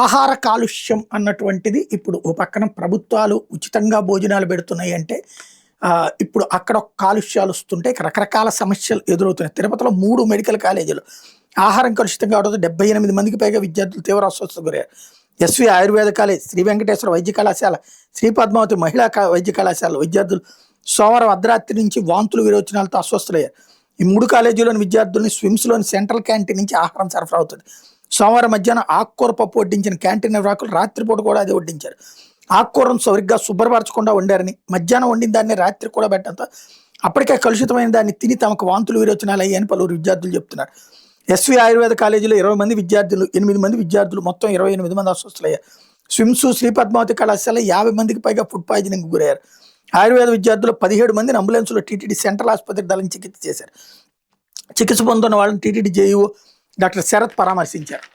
ఆహార కాలుష్యం అన్నటువంటిది ఇప్పుడు ఓ పక్కన ప్రభుత్వాలు ఉచితంగా భోజనాలు పెడుతున్నాయి అంటే ఇప్పుడు అక్కడ కాలుష్యాలు వస్తుంటే రకరకాల సమస్యలు ఎదురవుతున్నాయి. తిరుపతిలో 3 మెడికల్ కాలేజీలు ఆహారం కలుషితం కావడంతో 78 మందికి పైగా విద్యార్థులు తీవ్ర అస్వస్థతకు గురయ్యారు. ఎస్వి ఆయుర్వేద కాలేజ్, శ్రీ వెంకటేశ్వర వైద్య కళాశాల, శ్రీ పద్మావతి మహిళా వైద్య కళాశాల విద్యార్థులు సోమవారం అర్ధరాత్రి నుంచి వాంతులు విరోచనాలతో అస్వస్థులయ్యారు. ఈ 3 కాలేజీలోని విద్యార్థుల్ని స్విమ్స్లోని సెంట్రల్ క్యాంటీన్ నుంచి ఆహారం సరఫరా అవుతుంది. సోమవారం మధ్యాహ్నం ఆకుకూర పప్పు వడ్డించిన క్యాంటీన్ నిర్వాహకులు రాత్రిపూట కూడా అదే వడ్డించారు. ఆకుకూరను సరిగ్గా శుభ్రపరచకుండా వండారని, మధ్యాహ్నం వండిన దాన్ని రాత్రి కూడా పెట్టడంతో అప్పటికే కలుషితమైన దాన్ని తిని తమకు వాంతులు విరోచనాలు అయ్యాయని పలువురు విద్యార్థులు చెప్తున్నారు. ఎస్వి ఆయుర్వేద కాలేజీలో 20 మంది విద్యార్థులు, 8 మంది విద్యార్థులు మొత్తం 28 మంది అస్వస్థులయ్యారు. స్విమ్స్ శ్రీ పద్మావతి కళాశాల 50 మందికి పైగా ఫుడ్ పాయిజనింగ్ గురయ్యారు. ఆయుర్వేద విద్యార్థులు 17 మందిని అంబులెన్స్లో టీటీడీ సెంట్రల్ ఆసుపత్రికి దళం చికిత్స చేశారు. చికిత్స పొందుతున్న వాళ్ళని టీటీడీ జేఈఓ డాక్టర్ శరత్ పరామర్శించారు.